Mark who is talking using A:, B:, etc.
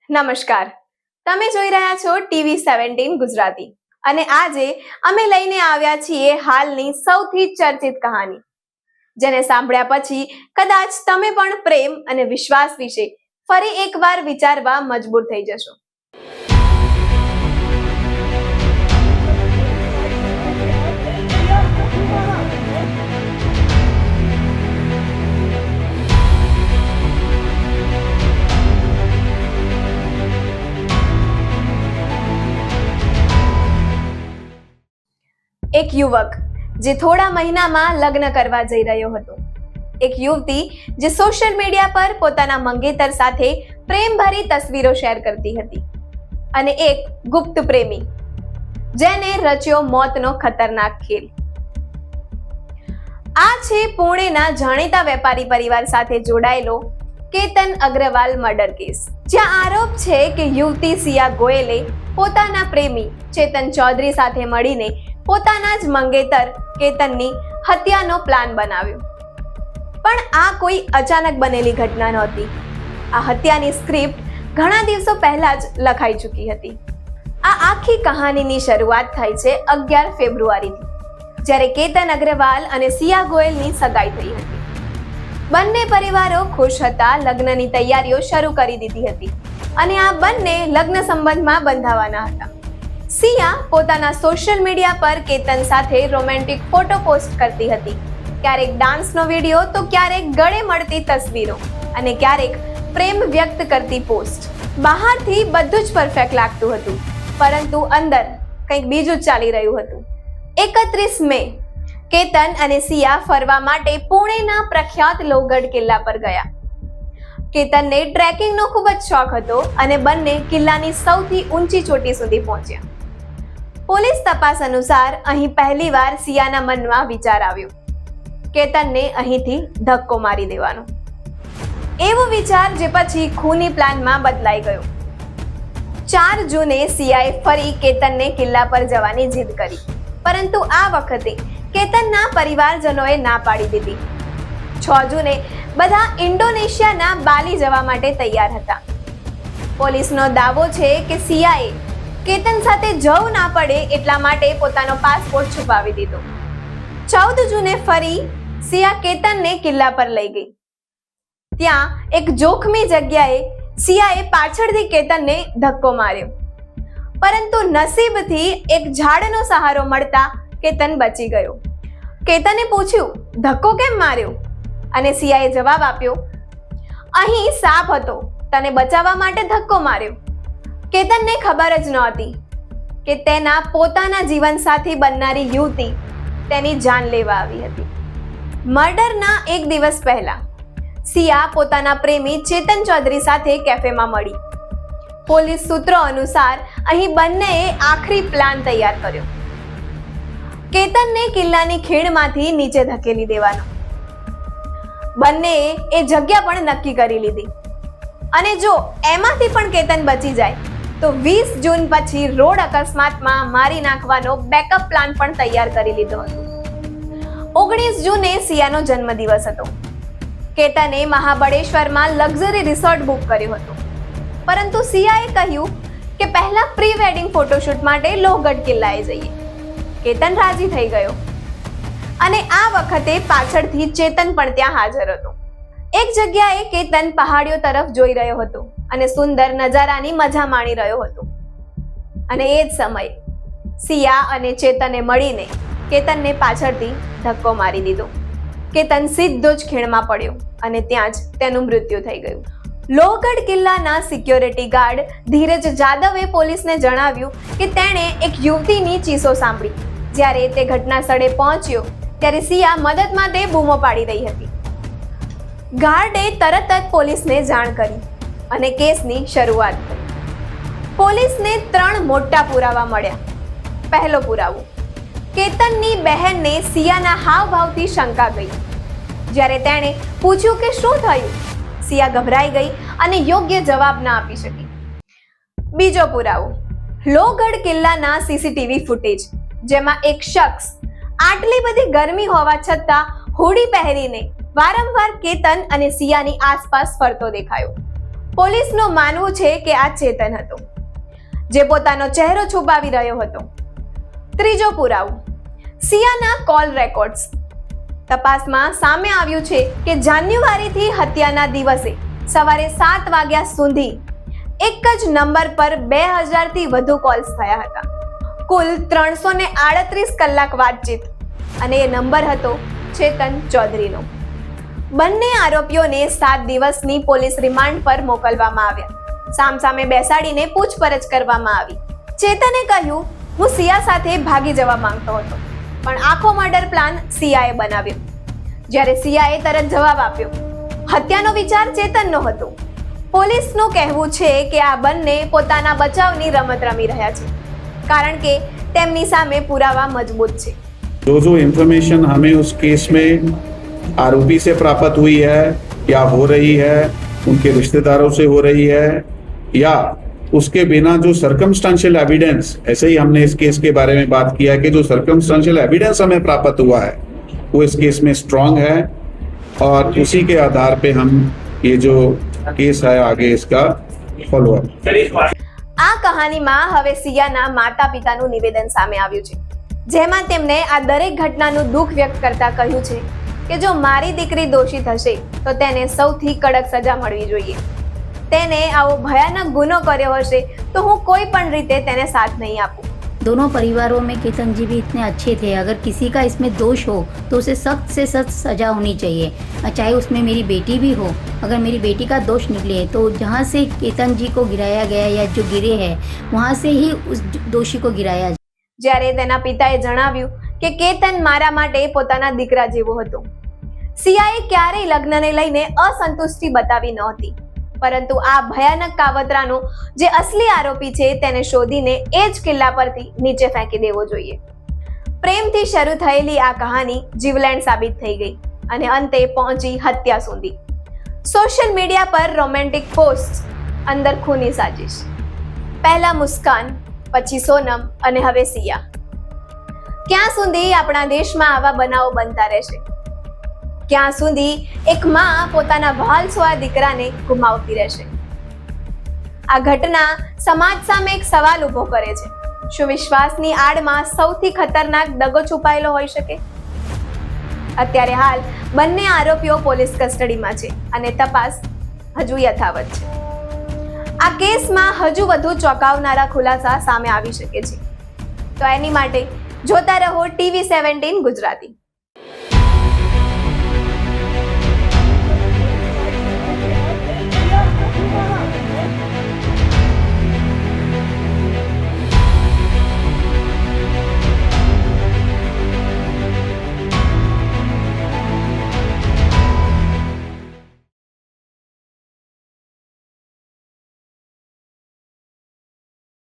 A: નમસ્કાર, તમે જોઈ રહ્યા છો ટીવી 17 ગુજરાતી અને આજે અમે લઈને આવ્યા છીએ હાલની સૌથી ચર્ચિત કહાની, જેને સાંભળ્યા પછી કદાચ તમે પણ પ્રેમ અને વિશ્વાસ વિશે ફરી એકવાર વિચારવા મજબૂર થઈ જશો. એક યુવક જે થોડા મહિનામાં લગ્ન કરવા જઈ રહ્યો હતો, એક યુવતી જે સોશિયલ મીડિયા પર પોતાના મંગેતર સાથે પ્રેમભરી તસવીરો શેર કરતી હતી, અને એક ગુપ્ત પ્રેમી જેને રચ્યો મોતનો ખતરનાક ખેલ. આ છે પુણેના જાણીતા વેપારી પરિવાર સાથે જોડાયેલો કેતન અગ્રવાલ મર્ડર કેસ, જ્યાં આરોપ છે કે યુવતી સિયા ગોયલે પોતાના પ્રેમી ચેતન ચૌધરી સાથે મળીને પોતાના જ મંગેતર કેતનની હત્યાનો પ્લાન બનાવ્યો. પણ આ કોઈ અચાનક બનેલી ઘટના નહોતી. આ હત્યાની સ્ક્રિપ્ટ ઘણા દિવસો પહેલા જ લખાઈ ચૂકી હતી. આ આખી કહાનીની શરૂઆત થાય છે 11 ફેબ્રુઆરીથી, જ્યારે કેતન અગ્રવાલ અને સિયા ગોયલની સગાઈ થઈ હતી. બંને પરિવારો ખુશ હતા, લગ્નની તૈયારીઓ શરૂ કરી દીધી હતી અને આ બંને લગ્ન સંબંધમાં બંધાવાના હતા. સિયા પોતાના સોશિયલ મીડિયા પર કેતન સાથે રોમેન્ટિક ફોટો પોસ્ટ કરતી હતી, ક્યારેક ડાન્સનો વિડીયો તો ક્યારેક ગળે મળતી તસવીરો અને ક્યારેક પ્રેમ વ્યક્ત કરતી પોસ્ટ. બહારથી બધું જ પરફેક્ટ લાગતું હતું, પરંતુ અંદર કંઈક બીજું જ ચાલી રહ્યું હતું. 31 મે કેતન અને સિયા ફરવા માટે પુણેના પ્રખ્યાત લોહગઢ કિલ્લા પર ગયા. કેતનને ટ્રેકિંગનો ખૂબ જ શોખ હતો અને બંને કિલ્લાની સૌથી ઊંચી ચોટી સુધી પહોંચ્યા. પોલીસ તપાસ અનુસાર અહીં પહેલીવાર સિયાના મનમાં વિચાર આવ્યો, કેતનને અહીંથી ધક્કો મારી દેવાનો. એવો વિચાર જે પછી ખૂની પ્લાનમાં બદલાઈ ગયો. 4 જૂને સિયાએ ફરી કેતનને કિલ્લા પર જવાની જીદ કરી, પરંતુ આ વખતે કેતનના પરિવારજનોએ ના પાડી દીધી. 6 જૂને બધા ઇન્ડોનેશિયાના બાલી જવા માટે તૈયાર હતા. પોલીસનો દાવો છે કે સિયાએ કેતન સાથે જવું ના પડે એટલા માટે પોતાનો પાસપોર્ટ છુપાવી દીધો. 14 જૂને ફરી સિયા કેતનને કિલ્લા પર લઈ ગઈ. ત્યાં એક જોખમી જગ્યાએ સિયાએ પાછળથી કેતનને ધક્કો માર્યો, પરંતુ નસીબથી એક ઝાડનો સહારો મળતા કેતન બચી ગયો. કેતને પૂછ્યું, ધક્કો કેમ માર્યો? અને સિયાએ જવાબ આપ્યો, અહીં સાપ હતો, તને બચાવવા માટે ધક્કો માર્યો. કેતનને ખબર જ નહોતી કે તેના પોતાના જીવનસાથી બનનારી યુવતી તેની જાન લેવા આવી હતી. મર્ડરના એક દિવસ પહેલા સિયા પોતાના પ્રેમી ચેતન ચૌધરી સાથે કેફેમાં મળી. પોલીસ સૂત્રો અનુસાર અહીં બંનેએ આખરી પ્લાન તૈયાર કર્યો. કેતનને કિલ્લાની ખીણમાંથી નીચે ધકેલી દેવાનો. બંનેએ એ જગ્યા પણ નક્કી કરી લીધી, અને જો એમાંથી પણ કેતન બચી જાય તો 20 જૂન પછી રોડ અકસ્માતમાં મારી નાખવાનો બેકઅપ પ્લાન પણ તૈયાર કરી લીધો હતો. 19 જૂને સિયાનો જન્મદિવસ હતો. કેતને મહાબળેશ્વરમાં લક્ઝરી રિસોર્ટ બુક કર્યો હતો, પરંતુ સિયાએ કહ્યું કે પહેલા પ્રી વેડિંગ ફોટોશૂટ માટે લોહગઢ કિલ્લાએ જઈએ. કેતન રાજી થઈ ગયો, અને આ વખતે પાછળથી ચેતન પણ ત્યાં હાજર હતો. એક જગ્યાએ કેતન પહાડીઓ તરફ જોઈ રહ્યો હતો અને સુંદર નજારાની મજા માણી રહ્યો હતો, અને એ જ સમયે સિયા અને ચેતને મળીને કેતનને પાછળથી ધક્કો મારી દીધો. કેતન સીધો જ ખીણમાં પડ્યો અને ત્યાં જ તેનું મૃત્યુ થઈ ગયું. લોહગઢ કિલ્લાના સિક્યોરિટી ગાર્ડ ધીરજ જાદવે પોલીસને જણાવ્યું કે તેણે એક યુવતીની ચીસો સાંભળી. જ્યારે તે ઘટના સ્થળે પહોંચ્યો ત્યારે સિયા મદદ માટે બૂમો પાડી રહી હતી. ગાર્ડે તરત જ પોલીસને જાણ કરી અને કેસની શરૂઆત કરી. પોલીસને 3 મોટા પુરાવા મળ્યા. પહેલો પુરાવો, કેતનની બહેનને સિયાના હાવભાવથી શંકા ગઈ. જ્યારે તેણે પૂછ્યું કે શું થયું, સિયા ગભરાઈ ગઈ અને યોગ્ય જવાબ ના આપી શકી. બીજો પુરાવો, લોહગઢ કિલ્લાના સીસીટીવી ફૂટેજ, જેમાં એક શખ્સ આટલી બધી ગરમી હોવા છતાં હુડી પહેરીને વારંવાર કેતન અને સિયાની આસપાસ ફરતો દેખાયો. પોલીસનું માનવું છે કે આ ચેતન હતો, જે પોતાનો ચહેરો છુપાવી રહ્યો હતો. ત્રીજો પુરાવો, સિયાના કોલ રેકોર્ડ્સ. તપાસમાં સામે આવ્યું છે કે જાન્યુઆરીથી હત્યાના દિવસે સવારે 7 વાગ્યા સુધી એક જ નંબર પર 2000 થી વધુ કોલ્સ થયા હતા. કુલ 338 કલાક વાતચીત, અને એ નંબર હતો ચેતન ચૌધરીનો. બંને આરોપીઓને 7 દિવસની પોલીસ રિમાન્ડ પર મોકલવામાં આવ્યા. સામસામે બેસાડીને પૂછપરછ કરવામાં આવી. ચેતને કહ્યું, હું સિયા સાથે ભાગી જવા માંગતો હતો, પણ આખો મર્ડર પ્લાન સિયાએ બનાવ્યો. જ્યારે સિયાએ તરત જવાબ આપ્યો. હત્યાનો વિચાર ચેતનનો હતો. પોલીસનું કહેવું છે કે આ બંને પોતાના બચાવની રમત રમી રહ્યા છે, કારણ કે તેમની સામે પુરાવા મજબૂત છે.
B: जो इन्फॉर्मेशन हमें उस केस में आरोपी से प्राप्त हुई है या हो रही है, उनके रिश्तेदारों से हो रही है, या उसके बिना जो सर्कमस्टांशियल एविडेंस, ऐसे ही हमने इस केस के बारे में बात किया कि जो सर्कमस्टांशियल एविडेंस हमें प्राप्त हुआ है वो इस केस में स्ट्रांग है, और उसी के आधार पे हम ये जो केस है आगे इसका फॉलोअप.
A: આ કહાનીમાં હવે સિયાના માતા પિતાનું નિવેદન સામે આવ્યું છે, જેમાં તેમણે આ દરેક ઘટનાનું દુઃખ વ્યક્ત કરતા કહ્યું છે કે જો મારી દીકરી દોષિત હશે તો તેને સૌથી કડક સજા મળવી જોઈએ. તેને આવો ભયાનક ગુનો કર્યો હશે તો હું કોઈ પણ રીતે તેને સાથ નહીં આપું.
C: दोनों परिवारों में केतन जी भी इतने अच्छे थे. अगर किसी का इसमें दोष हो तो उसे सख्त से सख्त सजा होनी चाहिए, चाहे उसमें मेरी बेटी भी हो. अगर मेरी बेटी का दोष निकले तो जहाँ से केतन जी को गिराया गया या जो गिरे हैं वहाँ से ही उस दोषी को गिराया.
A: જ્યારે તેના પિતાએ જણાવ્યું કે કેતન મારા માટે પોતાના દીકરા જેવો હતો. સિયાએ ક્યારેય લગ્નને લઈને અસંતુષ્ટિ બતાવી નહોતી, પરંતુ આ ભયાનક કાવતરાનો જે અસલી આરોપી છે તેને શોધીને એ જ કિલ્લા પરથી નીચે ફેંકી દેવો જોઈએ. પ્રેમથી શરૂ થયેલી આ કહાની જીવલેણ સાબિત થઈ ગઈ અને અંતે પહોંચી હત્યા સુધી. સોશિયલ મીડિયા પર રોમેન્ટિક પોસ્ટ, અંદર ખૂની સાજિશ. પહેલા મુસ્કાન, પછી સોનમ અને હવે સિયા. ક્યાં સુધી આપણા દેશમાં આવા બનાવો બનતા રહેશે? ક્યાં સુધી એક માં પોતાના વહાલસુઆ દીકરાને ગુમાવતી રહેશે? આ ઘટના સમાજ સામે એક સવાલ ઊભો કરે છે. શું વિશ્વાસની આડમાં સૌથી ખતરનાક દગો છુપાયેલો હોઈ શકે? અત્યારે હાલ બંને આરોપીઓ પોલીસ કસ્ટડીમાં છે અને તપાસ હજુ યથાવત છે. આ કેસમાં હજુ વધુ ચોંકાવનારા ખુલાસા સામે આવી શકે છે. તો એની માટે જોતા રહો TV17 ગુજરાતી.